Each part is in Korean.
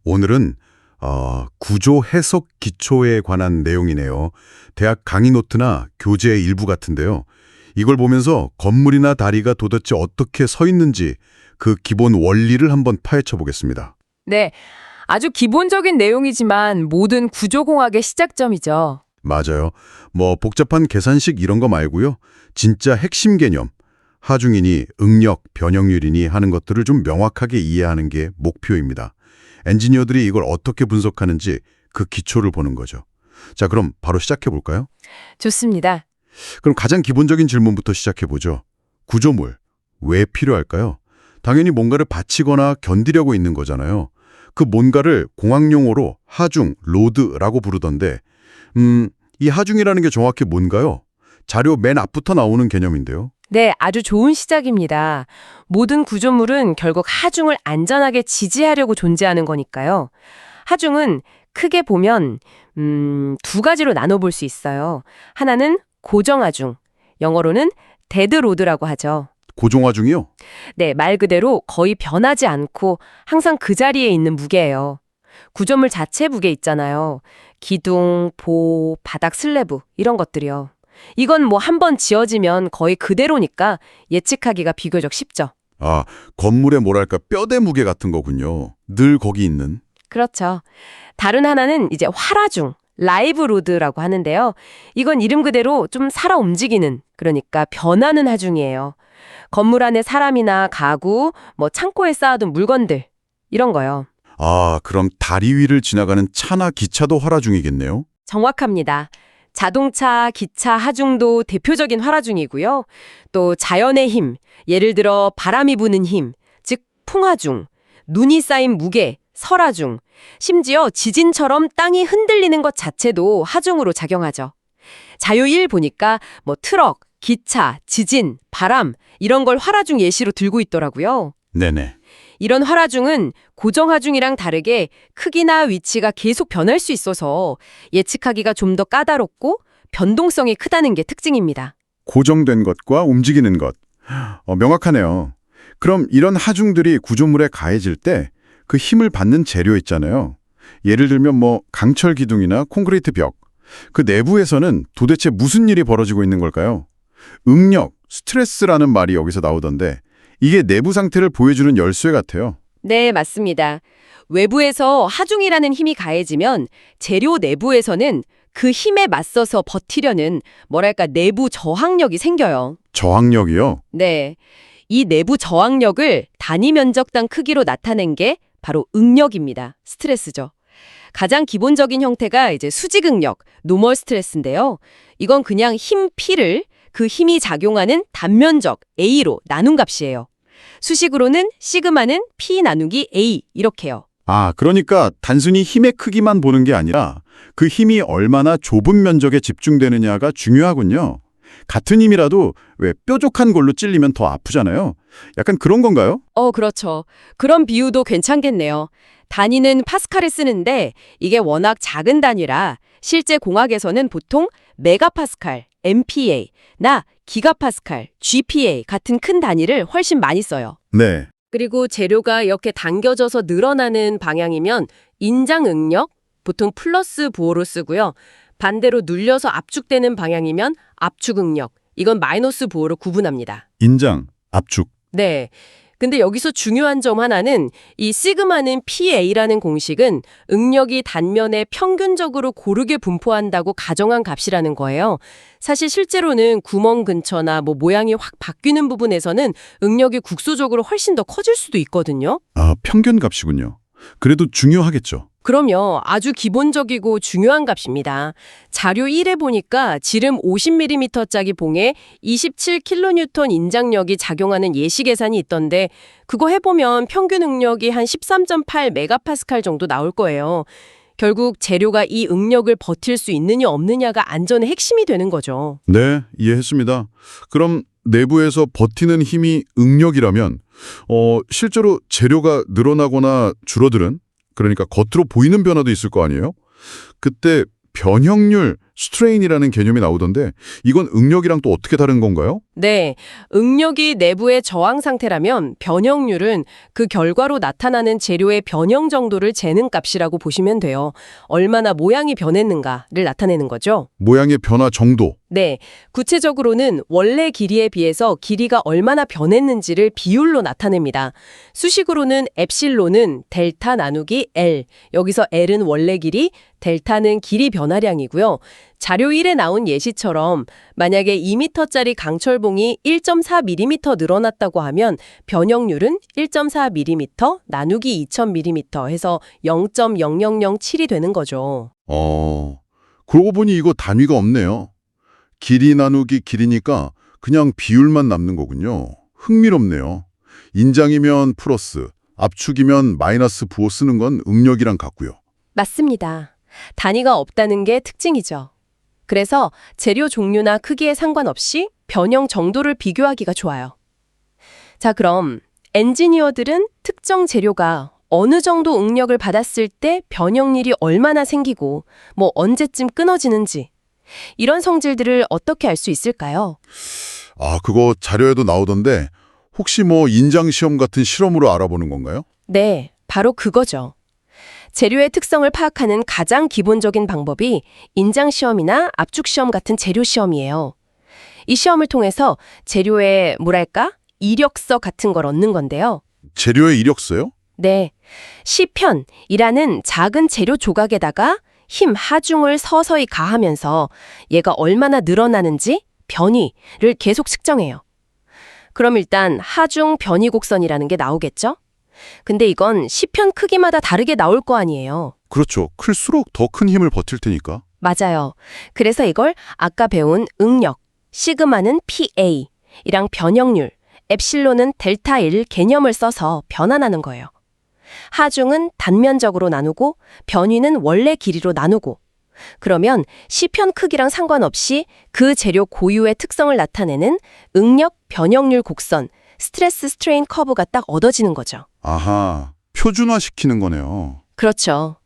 오늘은 구조 해석 기초에 관한 내용이네요. 대학 강의 노트나 교재의 일부 같은데요. 이걸 보면서 건물이나 다리가 도대체 어떻게 서 있는지 그 기본 원리를 한번 파헤쳐 보겠습니다. 네, 아주 기본적인 내용이지만 모든 구조공학의 시작점이죠. 맞아요. 뭐 복잡한 계산식 이런 거 말고요. 진짜 핵심 개념, 하중이니 응력, 변형률이니 하는 것들을 좀 명확하게 이해하는 게 목표입니다. 엔지니어들이 이걸 어떻게 분석하는지 그 기초를 보는 거죠. 자, 그럼 바로 시작해 볼까요? 좋습니다. 그럼 가장 기본적인 질문부터 시작해 보죠. 구조물, 왜 필요할까요? 당연히 뭔가를 받치거나 견디려고 있는 거잖아요. 그 뭔가를 공학용어로 하중, 로드라고 부르던데 이 하중이라는 게 정확히 뭔가요? 자료 맨 앞부터 나오는 개념인데요. 네, 아주 좋은 시작입니다. 모든 구조물은 결국 하중을 안전하게 지지하려고 존재하는 거니까요. 하중은 크게 보면 두 가지로 나눠볼 수 있어요. 하나는 고정하중, 영어로는 데드로드라고 하죠. 고정하중이요? 네, 말 그대로 거의 변하지 않고 항상 그 자리에 있는 무게예요. 구조물 자체 무게 있잖아요. 기둥, 보, 바닥 슬래브 이런 것들이요. 이건 뭐 한 번 지어지면 거의 그대로니까 예측하기가 비교적 쉽죠. 아, 건물의 뭐랄까 뼈대 무게 같은 거군요. 늘 거기 있는. 그렇죠. 다른 하나는 이제 활하중, 라이브 로드라고 하는데요. 이건 이름 그대로 좀 살아 움직이는, 그러니까 변하는 하중이에요. 건물 안에 사람이나 가구, 뭐 창고에 쌓아둔 물건들 이런 거요. 아, 그럼 다리 위를 지나가는 차나 기차도 활하중이겠네요? 정확합니다. 자동차, 기차 하중도 대표적인 활하중이고요. 또 자연의 힘, 예를 들어 바람이 부는 힘, 즉 풍하중, 눈이 쌓인 무게, 설하중, 심지어 지진처럼 땅이 흔들리는 것 자체도 하중으로 작용하죠. 자료 1 보니까 뭐 트럭, 기차, 지진, 바람 이런 걸 활하중 예시로 들고 있더라고요. 네네. 이런 활하중은 고정하중이랑 다르게 크기나 위치가 계속 변할 수 있어서 예측하기가 좀 더 까다롭고 변동성이 크다는 게 특징입니다. 고정된 것과 움직이는 것. 명확하네요. 그럼 이런 하중들이 구조물에 가해질 때 그 힘을 받는 재료 있잖아요. 예를 들면 뭐 강철 기둥이나 콘크리트 벽. 그 내부에서는 도대체 무슨 일이 벌어지고 있는 걸까요? 응력, 스트레스라는 말이 여기서 나오던데 이게 내부 상태를 보여주는 열쇠 같아요. 네, 맞습니다. 외부에서 하중이라는 힘이 가해지면 재료 내부에서는 그 힘에 맞서서 버티려는 뭐랄까 내부 저항력이 생겨요. 저항력이요? 네. 이 내부 저항력을 단위 면적당 크기로 나타낸 게 바로 응력입니다. 스트레스죠. 가장 기본적인 형태가 이제 수직응력, 노멀 스트레스인데요. 이건 그냥 힘 P를 그 힘이 작용하는 단면적 A로 나눈 값이에요. 수식으로는 시그마는 P 나누기 A 이렇게요. 아, 그러니까 단순히 힘의 크기만 보는 게 아니라 그 힘이 얼마나 좁은 면적에 집중되느냐가 중요하군요. 같은 힘이라도 왜 뾰족한 걸로 찔리면 더 아프잖아요. 약간 그런 건가요? 그렇죠. 그런 비유도 괜찮겠네요. 단위는 파스칼을 쓰는데 이게 워낙 작은 단위라 실제 공학에서는 보통 메가파스칼, MPa나 기가파스칼, GPa 같은 큰 단위를 훨씬 많이 써요. 네. 그리고 재료가 이렇게 당겨져서 늘어나는 방향이면 인장응력, 보통 플러스 부호로 쓰고요. 반대로 눌려서 압축되는 방향이면 압축응력, 이건 마이너스 부호로 구분합니다. 인장, 압축. 네. 근데 여기서 중요한 점 하나는 이 시그마는 PA라는 공식은 응력이 단면에 평균적으로 고르게 분포한다고 가정한 값이라는 거예요. 사실 실제로는 구멍 근처나 뭐 모양이 확 바뀌는 부분에서는 응력이 국소적으로 훨씬 더 커질 수도 있거든요. 아, 평균 값이군요. 그래도 중요하겠죠. 그럼요. 아주 기본적이고 중요한 값입니다. 자료 1에 보니까 지름 50mm짜리 봉에 27kN 인장력이 작용하는 예시 계산이 있던데 그거 해보면 평균 응력이 한 13.8 MPa 정도 나올 거예요. 결국 재료가 이 응력을 버틸 수 있느냐 없느냐가 안전의 핵심이 되는 거죠. 네, 이해했습니다. 그럼 내부에서 버티는 힘이 응력이라면 실제로 재료가 늘어나거나 줄어드는 그러니까 겉으로 보이는 변화도 있을 거 아니에요? 그때 변형률, 스트레인이라는 개념이 나오던데 이건 응력이랑 또 어떻게 다른 건가요? 네, 응력이 내부의 저항 상태라면 변형률은 그 결과로 나타나는 재료의 변형 정도를 재는 값이라고 보시면 돼요. 얼마나 모양이 변했는가를 나타내는 거죠. 모양의 변화 정도. 네, 구체적으로는 원래 길이에 비해서 길이가 얼마나 변했는지를 비율로 나타냅니다. 수식으로는 엡실론은 델타 나누기 L, 여기서 L은 원래 길이, 델타는 길이 변화량이고요. 자료 1에 나온 예시처럼 만약에 2m짜리 강철봉이 1.4mm 늘어났다고 하면 변형률은 1.4mm 나누기 2000mm 해서 0.0007이 되는 거죠. 그러고 보니 이거 단위가 없네요. 길이 나누기 길이니까 그냥 비율만 남는 거군요. 흥미롭네요. 인장이면 플러스, 압축이면 마이너스 부호 쓰는 건 응력이랑 같고요. 맞습니다. 단위가 없다는 게 특징이죠. 그래서 재료 종류나 크기에 상관없이 변형 정도를 비교하기가 좋아요. 자, 그럼 엔지니어들은 특정 재료가 어느 정도 응력을 받았을 때 변형률이 얼마나 생기고 언제쯤 끊어지는지 이런 성질들을 어떻게 알 수 있을까요? 그거 자료에도 나오던데 혹시 인장 시험 같은 실험으로 알아보는 건가요? 네, 바로 그거죠. 재료의 특성을 파악하는 가장 기본적인 방법이 인장시험이나 압축시험 같은 재료시험이에요. 이 시험을 통해서 재료의 이력서 같은 걸 얻는 건데요. 재료의 이력서요? 네, 시편이라는 작은 재료 조각에다가 힘 하중을 서서히 가하면서 얘가 얼마나 늘어나는지 변위를 계속 측정해요. 그럼 일단 하중 변위 곡선이라는 게 나오겠죠? 근데 이건 시편 크기마다 다르게 나올 거 아니에요. 그렇죠. 클수록 더 큰 힘을 버틸 테니까. 맞아요. 그래서 이걸 아까 배운 응력, 시그마는 PA, 이랑 변형률, 엡실론은 델타 1 개념을 써서 변환하는 거예요. 하중은 단면적으로 나누고 변위는 원래 길이로 나누고 그러면 시편 크기랑 상관없이 그 재료 고유의 특성을 나타내는 응력 변형률 곡선, 스트레스 스트레인 커브가 딱 얻어지는 거죠. 아하, 표준화시키는 거네요. 그렇죠.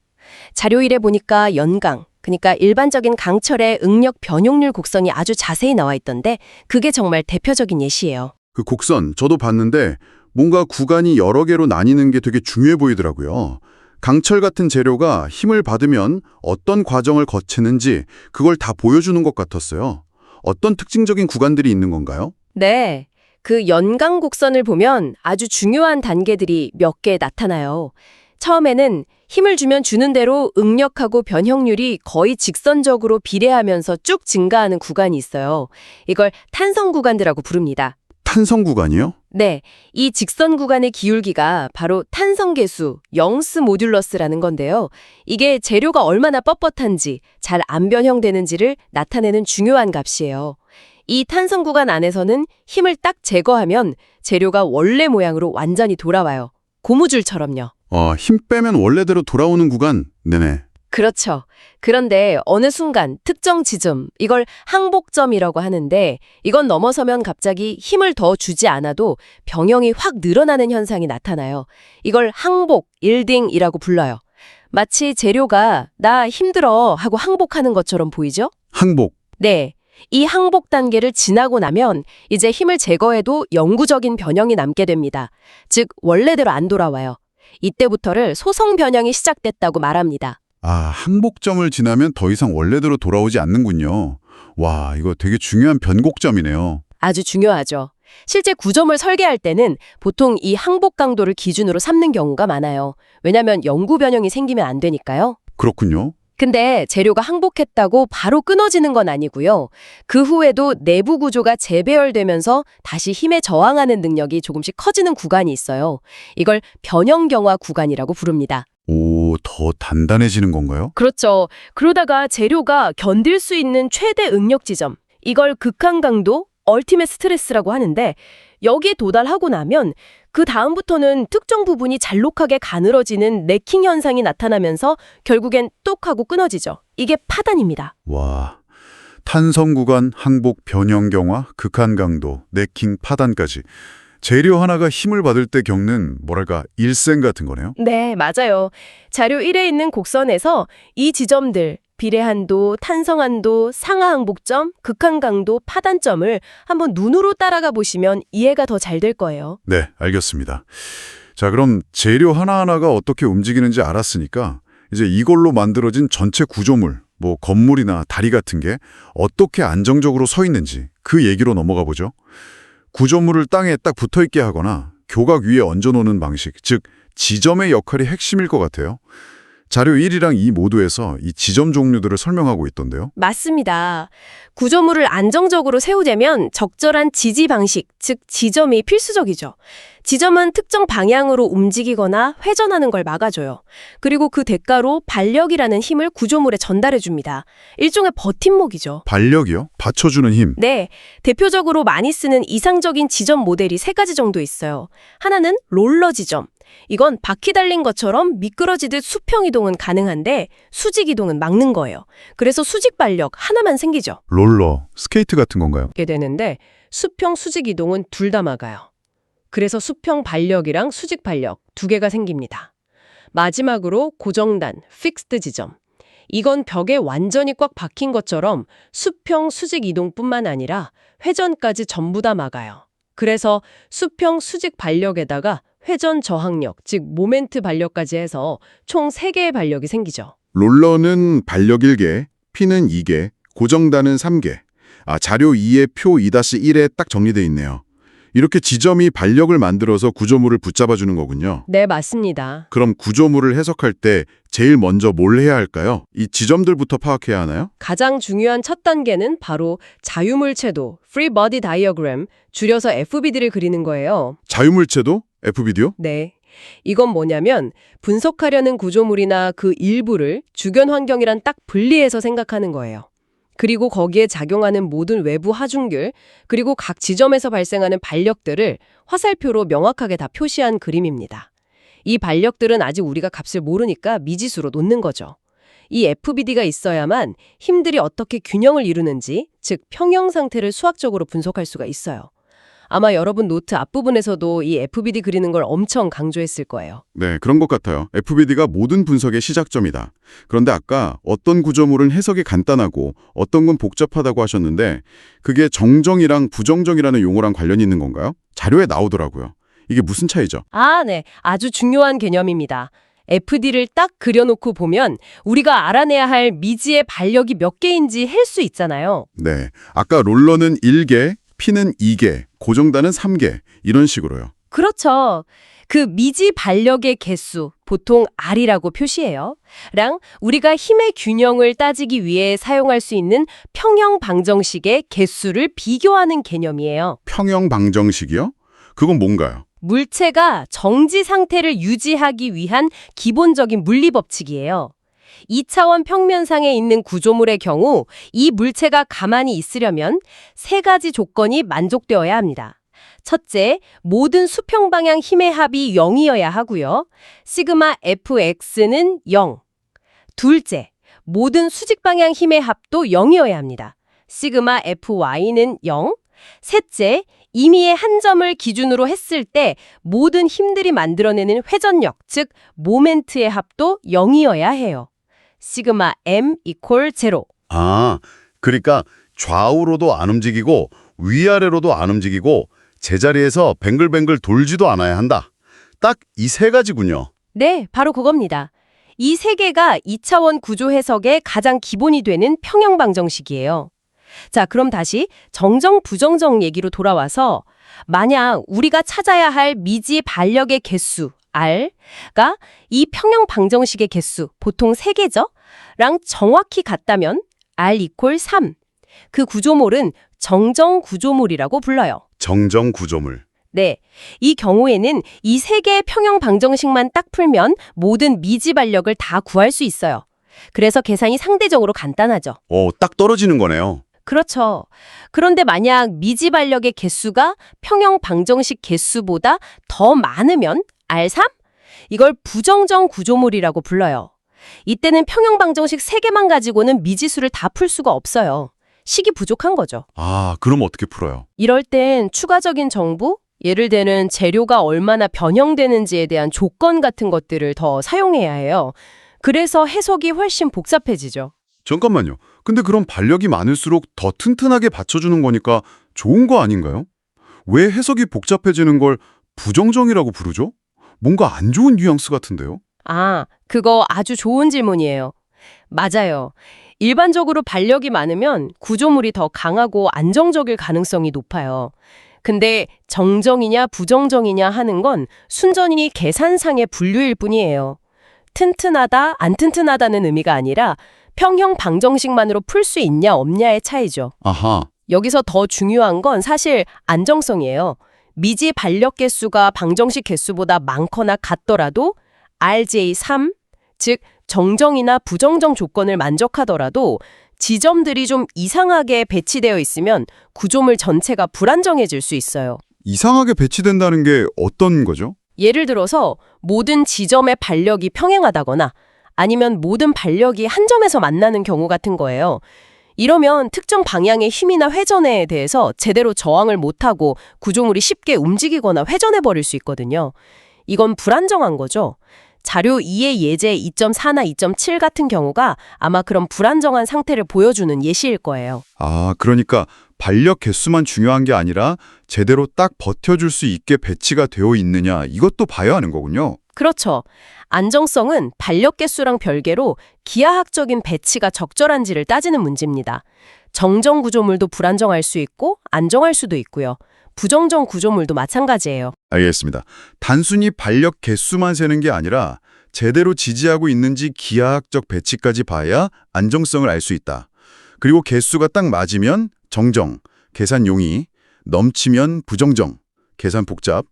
자료 1에 보니까 연강, 그러니까 일반적인 강철의 응력 변형률 곡선이 아주 자세히 나와 있던데 그게 정말 대표적인 예시예요. 그 곡선 저도 봤는데 뭔가 구간이 여러 개로 나뉘는 게 되게 중요해 보이더라고요. 강철 같은 재료가 힘을 받으면 어떤 과정을 거치는지 그걸 다 보여주는 것 같았어요. 어떤 특징적인 구간들이 있는 건가요? 네. 그 연강 곡선을 보면 아주 중요한 단계들이 몇 개 나타나요. 처음에는 힘을 주면 주는 대로 응력하고 변형률이 거의 직선적으로 비례하면서 쭉 증가하는 구간이 있어요. 이걸 탄성 구간이라고 부릅니다. 탄성 구간이요? 네, 이 직선 구간의 기울기가 바로 탄성계수, 영스 모듈러스라는 건데요. 이게 재료가 얼마나 뻣뻣한지, 잘 안 변형되는지를 나타내는 중요한 값이에요. 이 탄성 구간 안에서는 힘을 딱 제거하면 재료가 원래 모양으로 완전히 돌아와요. 고무줄처럼요. 힘 빼면 원래대로 돌아오는 구간. 네네. 그렇죠. 그런데 어느 순간 특정 지점, 이걸 항복점이라고 하는데 이건 넘어서면 갑자기 힘을 더 주지 않아도 변형이 확 늘어나는 현상이 나타나요. 이걸 항복, 일딩이라고 불러요. 마치 재료가 나 힘들어 하고 항복하는 것처럼 보이죠? 항복. 네. 이 항복 단계를 지나고 나면 이제 힘을 제거해도 영구적인 변형이 남게 됩니다. 즉 원래대로 안 돌아와요. 이때부터를 소성 변형이 시작됐다고 말합니다. 항복점을 지나면 더 이상 원래대로 돌아오지 않는군요. 와, 이거 되게 중요한 변곡점이네요. 아주 중요하죠. 실제 구점을 설계할 때는 보통 이 항복 강도를 기준으로 삼는 경우가 많아요. 왜냐하면 영구 변형이 생기면 안 되니까요. 그렇군요. 근데 재료가 항복했다고 바로 끊어지는 건 아니고요. 그 후에도 내부 구조가 재배열되면서 다시 힘에 저항하는 능력이 조금씩 커지는 구간이 있어요. 이걸 변형경화 구간이라고 부릅니다. 오, 더 단단해지는 건가요? 그렇죠. 그러다가 재료가 견딜 수 있는 최대 응력 지점, 이걸 극한 강도, 얼티밋 스트레스라고 하는데 여기에 도달하고 나면 그 다음부터는 특정 부분이 잘록하게 가늘어지는 네킹 현상이 나타나면서 결국엔 뚝 하고 끊어지죠. 이게 파단입니다. 와, 탄성 구간, 항복, 변형 경화, 극한 강도, 네킹, 파단까지 재료 하나가 힘을 받을 때 겪는 일생 같은 거네요. 네, 맞아요. 자료 1에 있는 곡선에서 이 지점들, 비례한도, 탄성한도, 상하항복점, 극한강도, 파단점을 한번 눈으로 따라가 보시면 이해가 더 잘 될 거예요. 네, 알겠습니다. 자, 그럼 재료 하나하나가 어떻게 움직이는지 알았으니까 이제 이걸로 만들어진 전체 구조물, 뭐 건물이나 다리 같은 게 어떻게 안정적으로 서 있는지 그 얘기로 넘어가 보죠. 구조물을 땅에 딱 붙어있게 하거나 교각 위에 얹어놓는 방식, 즉 지점의 역할이 핵심일 것 같아요. 자료 1이랑 2 모두에서 이 지점 종류들을 설명하고 있던데요. 맞습니다. 구조물을 안정적으로 세우려면 적절한 지지 방식, 즉 지점이 필수적이죠. 지점은 특정 방향으로 움직이거나 회전하는 걸 막아줘요. 그리고 그 대가로 반력이라는 힘을 구조물에 전달해줍니다. 일종의 버팀목이죠. 반력이요? 받쳐주는 힘. 네, 대표적으로 많이 쓰는 이상적인 지점 모델이 3가지 정도 있어요. 하나는 롤러 지점. 이건 바퀴 달린 것처럼 미끄러지듯 수평 이동은 가능한데 수직 이동은 막는 거예요. 그래서 수직 반력 하나만 생기죠. 롤러, 스케이트 같은 건가요? 게 되는데 수평 수직 이동은 둘 다 막아요. 그래서 수평 반력이랑 수직 반력 2개가 생깁니다. 마지막으로 고정단, 픽스드 지점. 이건 벽에 완전히 꽉 박힌 것처럼 수평 수직 이동뿐만 아니라 회전까지 전부 다 막아요. 그래서 수평 수직 반력에다가 회전 저항력, 즉 모멘트 반력까지 해서 총 3개의 반력이 생기죠. 롤러는 반력 1개, 피는 2개, 고정단은 3개. 자료 2의 표 2-1에 딱 정리돼 있네요. 이렇게 지점이 반력을 만들어서 구조물을 붙잡아주는 거군요. 네, 맞습니다. 그럼 구조물을 해석할 때 제일 먼저 뭘 해야 할까요? 이 지점들부터 파악해야 하나요? 가장 중요한 첫 단계는 바로 자유물체도, Free Body Diagram, 줄여서 FBD를 그리는 거예요. 자유물체도? FBD요? 네. 이건 뭐냐면 분석하려는 구조물이나 그 일부를 주변 환경이랑 딱 분리해서 생각하는 거예요. 그리고 거기에 작용하는 모든 외부 하중들, 그리고 각 지점에서 발생하는 반력들을 화살표로 명확하게 다 표시한 그림입니다. 이 반력들은 아직 우리가 값을 모르니까 미지수로 놓는 거죠. 이 FBD가 있어야만 힘들이 어떻게 균형을 이루는지, 즉 평형 상태를 수학적으로 분석할 수가 있어요. 아마 여러분 노트 앞부분에서도 이 FBD 그리는 걸 엄청 강조했을 거예요. 네, 그런 것 같아요. FBD가 모든 분석의 시작점이다. 그런데 아까 어떤 구조물은 해석이 간단하고 어떤 건 복잡하다고 하셨는데 그게 정정이랑 부정정이라는 용어랑 관련이 있는 건가요? 자료에 나오더라고요. 이게 무슨 차이죠? 네. 아주 중요한 개념입니다. FD를 딱 그려놓고 보면 우리가 알아내야 할 미지의 반력이 몇 개인지 할 수 있잖아요. 네, 아까 롤러는 1개, 피는 2개, 고정단은 3개 이런 식으로요. 그렇죠. 그 미지 반력의 개수, 보통 R이라고 표시해요. 랑 우리가 힘의 균형을 따지기 위해 사용할 수 있는 평형 방정식의 개수를 비교하는 개념이에요. 평형 방정식이요? 그건 뭔가요? 물체가 정지 상태를 유지하기 위한 기본적인 물리 법칙이에요. 2차원 평면상에 있는 구조물의 경우 이 물체가 가만히 있으려면 3가지 조건이 만족되어야 합니다. 첫째, 모든 수평 방향 힘의 합이 0이어야 하고요. 시그마 fx는 0. 둘째, 모든 수직 방향 힘의 합도 0이어야 합니다. 시그마 fy는 0. 셋째, 임의의 한 점을 기준으로 했을 때 모든 힘들이 만들어내는 회전력, 즉 모멘트의 합도 0이어야 해요. 시그마 m 이퀄 0. 그러니까 좌우로도 안 움직이고 위아래로도 안 움직이고 제자리에서 뱅글뱅글 돌지도 않아야 한다. 딱 이 3가지군요. 네, 바로 그겁니다. 이 3개가 2차원 구조 해석의 가장 기본이 되는 평형 방정식이에요. 자, 그럼 다시 정정, 부정정 얘기로 돌아와서 만약 우리가 찾아야 할 미지 반력의 개수, R가 이 평형 방정식의 개수, 보통 3개죠? 랑 정확히 같다면 R 이퀄 3. 그 구조물은 정정 구조물이라고 불러요. 정정 구조물. 네, 이 경우에는 이 3개의 평형 방정식만 딱 풀면 모든 미지 반력을 다 구할 수 있어요. 그래서 계산이 상대적으로 간단하죠. 딱 떨어지는 거네요. 그렇죠. 그런데 만약 미지 반력의 개수가 평형 방정식 개수보다 더 많으면 R3? 이걸 부정정 구조물이라고 불러요. 이때는 평형 방정식 3개만 가지고는 미지수를 다 풀 수가 없어요. 식이 부족한 거죠. 그럼 어떻게 풀어요? 이럴 땐 추가적인 정보, 예를 들면 재료가 얼마나 변형되는지에 대한 조건 같은 것들을 더 사용해야 해요. 그래서 해석이 훨씬 복잡해지죠. 잠깐만요. 근데 그럼 반력이 많을수록 더 튼튼하게 받쳐주는 거니까 좋은 거 아닌가요? 왜 해석이 복잡해지는 걸 부정정이라고 부르죠? 뭔가 안 좋은 뉘앙스 같은데요? 아, 그거 아주 좋은 질문이에요. 맞아요. 일반적으로 반력이 많으면 구조물이 더 강하고 안정적일 가능성이 높아요. 근데 정정이냐 부정정이냐 하는 건 순전히 계산상의 분류일 뿐이에요. 튼튼하다, 안 튼튼하다는 의미가 아니라 평형 방정식만으로 풀 수 있냐 없냐의 차이죠. 아하, 여기서 더 중요한 건 사실 안정성이에요. 미지 반력 개수가 방정식 개수보다 많거나 같더라도 RJ3, 즉 정정이나 부정정 조건을 만족하더라도 지점들이 좀 이상하게 배치되어 있으면 구조물 전체가 불안정해질 수 있어요. 이상하게 배치된다는 게 어떤 거죠? 예를 들어서 모든 지점의 반력이 평행하다거나 아니면 모든 반력이 한 점에서 만나는 경우 같은 거예요. 이러면 특정 방향의 힘이나 회전에 대해서 제대로 저항을 못하고 구조물이 쉽게 움직이거나 회전해버릴 수 있거든요. 이건 불안정한 거죠. 자료 2의 예제 2.4나 2.7 같은 경우가 아마 그런 불안정한 상태를 보여주는 예시일 거예요. 아, 그러니까 반력 개수만 중요한 게 아니라 제대로 딱 버텨줄 수 있게 배치가 되어 있느냐 이것도 봐야 하는 거군요. 그렇죠. 안정성은 반력 개수랑 별개로 기하학적인 배치가 적절한지를 따지는 문제입니다. 정정 구조물도 불안정할 수 있고 안정할 수도 있고요. 부정정 구조물도 마찬가지예요. 알겠습니다. 단순히 반력 개수만 세는 게 아니라 제대로 지지하고 있는지 기하학적 배치까지 봐야 안정성을 알 수 있다. 그리고 개수가 딱 맞으면 정정, 계산 용이, 넘치면 부정정, 계산 복잡,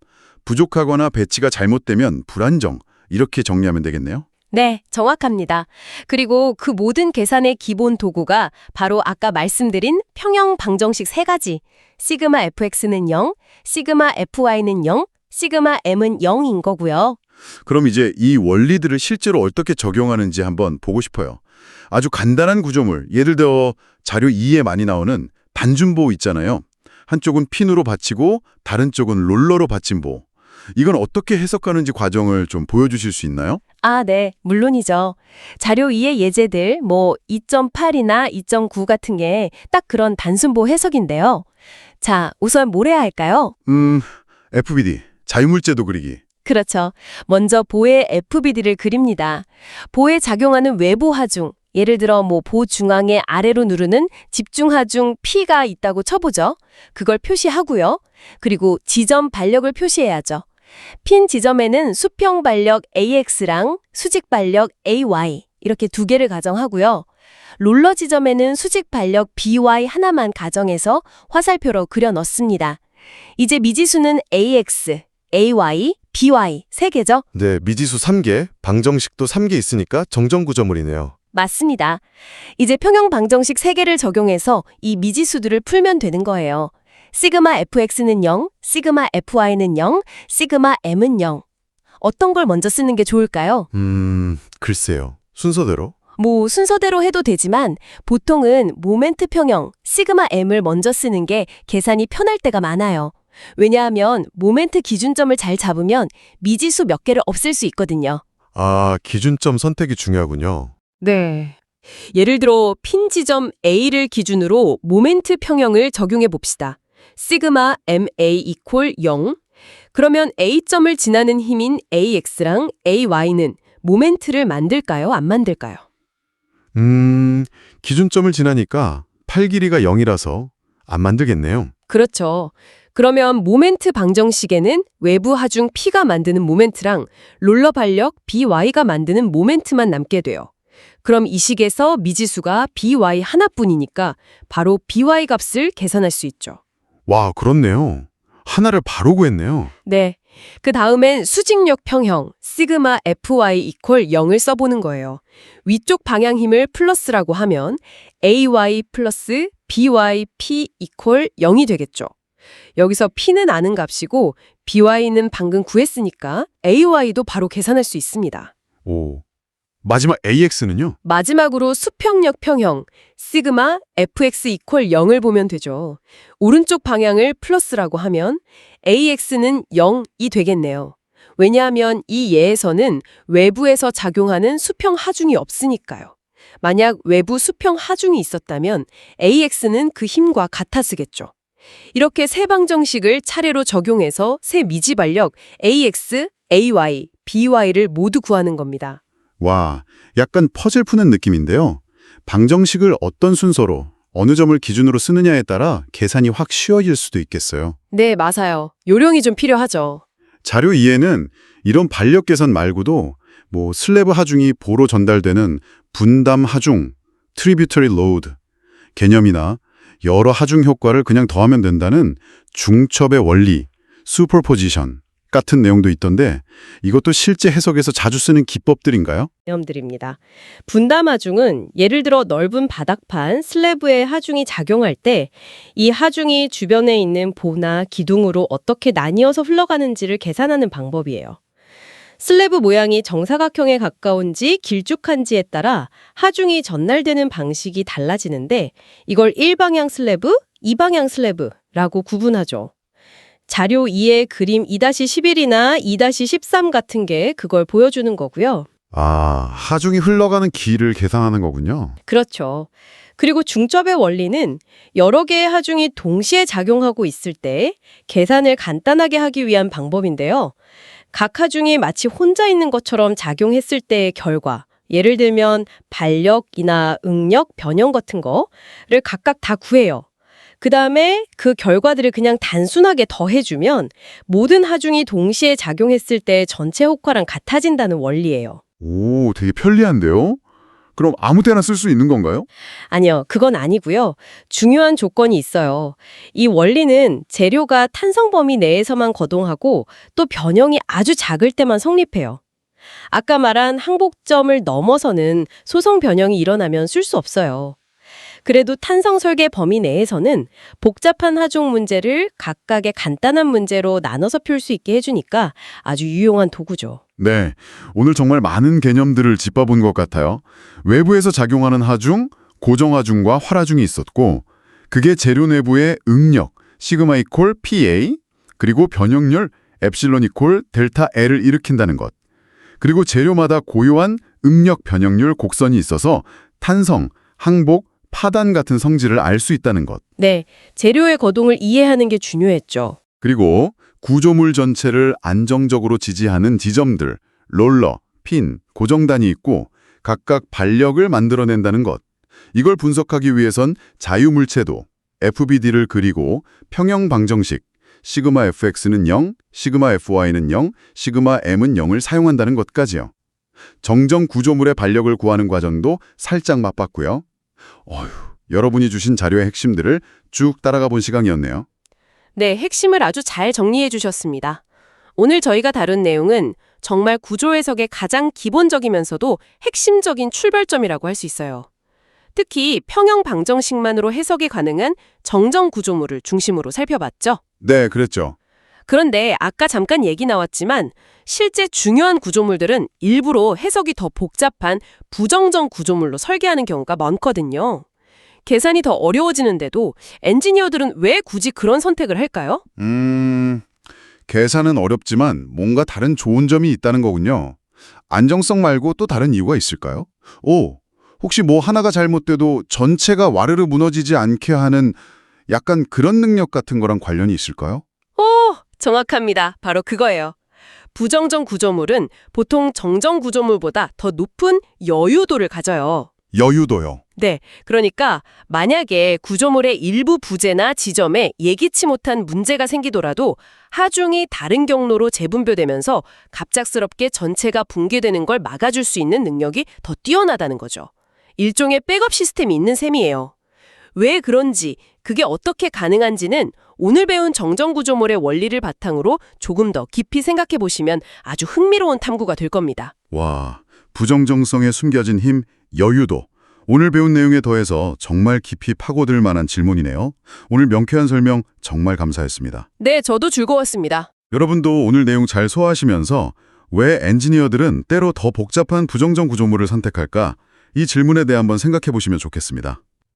부족하거나 배치가 잘못되면 불안정, 이렇게 정리하면 되겠네요. 네, 정확합니다. 그리고 그 모든 계산의 기본 도구가 바로 아까 말씀드린 평형 방정식 세 가지. 시그마 fx는 0, 시그마 fy는 0, 시그마 m은 0인 거고요. 그럼 이제 이 원리들을 실제로 어떻게 적용하는지 한번 보고 싶어요. 아주 간단한 구조물, 예를 들어 자료 2에 많이 나오는 단준보 있잖아요. 한쪽은 핀으로 받치고 다른 쪽은 롤러로 받친 보. 이건 어떻게 해석하는지 과정을 좀 보여주실 수 있나요? 아, 네, 물론이죠. 자료 2의 예제들, 2.8이나 2.9 같은 게 딱 그런 단순보 해석인데요. 자, 우선 뭘 해야 할까요? FBD, 자유물제도 그리기. 그렇죠. 먼저 보의 FBD를 그립니다. 보에 작용하는 외부 하중, 예를 들어 보 중앙에 아래로 누르는 집중 하중 P가 있다고 쳐보죠. 그걸 표시하고요. 그리고 지점 반력을 표시해야죠. 핀 지점에는 수평 반력 AX랑 수직 반력 AY 이렇게 두 개를 가정하고요. 롤러 지점에는 수직 반력 BY 하나만 가정해서 화살표로 그려 넣습니다. 이제 미지수는 AX, AY, BY 세 개죠? 네, 미지수 3개, 방정식도 3개 있으니까 정정 구조물이네요. 맞습니다. 이제 평형 방정식 3개를 적용해서 이 미지수들을 풀면 되는 거예요. 시그마 fx는 0, 시그마 fy는 0, 시그마 m은 0. 어떤 걸 먼저 쓰는 게 좋을까요? 글쎄요. 순서대로? 순서대로 해도 되지만 보통은 모멘트 평형 시그마 m을 먼저 쓰는 게 계산이 편할 때가 많아요. 왜냐하면 모멘트 기준점을 잘 잡으면 미지수 몇 개를 없앨 수 있거든요. 아, 기준점 선택이 중요하군요. 네. 예를 들어 핀 지점 A를 기준으로 모멘트 평형을 적용해 봅시다. 시그마 MA 이퀄 0. 그러면 A점을 지나는 힘인 AX랑 AY는 모멘트를 만들까요? 안 만들까요? 기준점을 지나니까 팔 길이가 0이라서 안 만들겠네요. 그렇죠. 그러면 모멘트 방정식에는 외부 하중 P가 만드는 모멘트랑 롤러 반력 BY가 만드는 모멘트만 남게 돼요. 그럼 이 식에서 미지수가 BY 하나뿐이니까 바로 BY 값을 계산할 수 있죠. 와, 그렇네요. 하나를 바로 구했네요. 네. 그 다음엔 수직력 평형 시그마 FY 이퀄 0을 써보는 거예요. 위쪽 방향 힘을 플러스라고 하면 AY 플러스 BY P 이퀄 0이 되겠죠. 여기서 P는 아는 값이고 BY는 방금 구했으니까 AY도 바로 계산할 수 있습니다. 오. 마지막 AX는요? 마지막으로 수평력 평형 시그마 fx 이퀄 0을 보면 되죠. 오른쪽 방향을 플러스라고 하면 AX는 0이 되겠네요. 왜냐하면 이 예에서는 외부에서 작용하는 수평 하중이 없으니까요. 만약 외부 수평 하중이 있었다면 AX는 그 힘과 같아 쓰겠죠. 이렇게 세 방정식을 차례로 적용해서 세 미지발력 AX, AY, BY를 모두 구하는 겁니다. 와, 약간 퍼즐 푸는 느낌인데요. 방정식을 어떤 순서로, 어느 점을 기준으로 쓰느냐에 따라 계산이 확 쉬워질 수도 있겠어요. 네, 맞아요. 요령이 좀 필요하죠. 자료 2에는 이런 반력 계산 말고도 슬래브 하중이 보로 전달되는 분담 하중, tributary load 개념이나 여러 하중 효과를 그냥 더하면 된다는 중첩의 원리, superposition 같은 내용도 있던데 이것도 실제 해석에서 자주 쓰는 기법들인가요? 개념들입니다. 분담 하중은 예를 들어 넓은 바닥판, 슬래브에 하중이 작용할 때 이 하중이 주변에 있는 보나 기둥으로 어떻게 나뉘어서 흘러가는지를 계산하는 방법이에요. 슬래브 모양이 정사각형에 가까운지 길쭉한지에 따라 하중이 전달되는 방식이 달라지는데 이걸 1방향 슬래브, 2방향 슬래브라고 구분하죠. 자료 2의 그림 2-11이나 2-13 같은 게 그걸 보여주는 거고요. 아, 하중이 흘러가는 길을 계산하는 거군요. 그렇죠. 그리고 중첩의 원리는 여러 개의 하중이 동시에 작용하고 있을 때 계산을 간단하게 하기 위한 방법인데요. 각 하중이 마치 혼자 있는 것처럼 작용했을 때의 결과, 예를 들면 발력이나 응력, 변형 같은 거를 각각 다 구해요. 그 다음에 그 결과들을 그냥 단순하게 더해주면 모든 하중이 동시에 작용했을 때 전체 효과랑 같아진다는 원리예요. 오, 되게 편리한데요? 그럼 아무 때나 쓸 수 있는 건가요? 아니요, 그건 아니고요. 중요한 조건이 있어요. 이 원리는 재료가 탄성 범위 내에서만 거동하고 또 변형이 아주 작을 때만 성립해요. 아까 말한 항복점을 넘어서는 소성 변형이 일어나면 쓸 수 없어요. 그래도 탄성 설계 범위 내에서는 복잡한 하중 문제를 각각의 간단한 문제로 나눠서 풀 수 있게 해주니까 아주 유용한 도구죠. 네, 오늘 정말 많은 개념들을 짚어본 것 같아요. 외부에서 작용하는 하중, 고정하중과 활하중이 있었고 그게 재료 내부의 응력, 시그마 이퀄 PA, 그리고 변형률, 엡실론 이퀄 델타 L을 일으킨다는 것. 그리고 재료마다 고유한 응력 변형률 곡선이 있어서 탄성, 항복, 파단 같은 성질을 알 수 있다는 것. 네, 재료의 거동을 이해하는 게 중요했죠. 그리고 구조물 전체를 안정적으로 지지하는 지점들, 롤러, 핀, 고정단이 있고 각각 반력을 만들어낸다는 것. 이걸 분석하기 위해선 자유물체도, FBD를 그리고 평형 방정식, 시그마 fx는 0, 시그마 fy는 0, 시그마 m은 0을 사용한다는 것까지요. 정정 구조물의 반력을 구하는 과정도 살짝 맛봤고요. 여러분이 주신 자료의 핵심들을 쭉 따라가 본 시간이었네요. 네, 핵심을 아주 잘 정리해 주셨습니다. 오늘 저희가 다룬 내용은 정말 구조 해석의 가장 기본적이면서도 핵심적인 출발점이라고 할 수 있어요. 특히 평형 방정식만으로 해석이 가능한 정정 구조물을 중심으로 살펴봤죠. 네, 그랬죠. 그런데 아까 잠깐 얘기 나왔지만 실제 중요한 구조물들은 일부러 해석이 더 복잡한 부정정 구조물로 설계하는 경우가 많거든요. 계산이 더 어려워지는데도 엔지니어들은 왜 굳이 그런 선택을 할까요? 계산은 어렵지만 뭔가 다른 좋은 점이 있다는 거군요. 안정성 말고 또 다른 이유가 있을까요? 혹시 하나가 잘못돼도 전체가 와르르 무너지지 않게 하는 약간 그런 능력 같은 거랑 관련이 있을까요? 정확합니다. 바로 그거예요. 부정정 구조물은 보통 정정 구조물보다 더 높은 여유도를 가져요. 여유도요. 네, 그러니까 만약에 구조물의 일부 부재나 지점에 예기치 못한 문제가 생기더라도 하중이 다른 경로로 재분배되면서 갑작스럽게 전체가 붕괴되는 걸 막아줄 수 있는 능력이 더 뛰어나다는 거죠. 일종의 백업 시스템이 있는 셈이에요. 왜 그런지, 그게 어떻게 가능한지는 오늘 배운 정정구조물의 원리를 바탕으로 조금 더 깊이 생각해 보시면 아주 흥미로운 탐구가 될 겁니다. 와, 부정정성에 숨겨진 힘, 여유도. 오늘 배운 내용에 더해서 정말 깊이 파고들 만한 질문이네요. 오늘 명쾌한 설명 정말 감사했습니다. 네, 저도 즐거웠습니다. 여러분도 오늘 내용 잘 소화하시면서 왜 엔지니어들은 때로 더 복잡한 부정정 구조물을 선택할까? 이 질문에 대해 한번 생각해 보시면 좋겠습니다.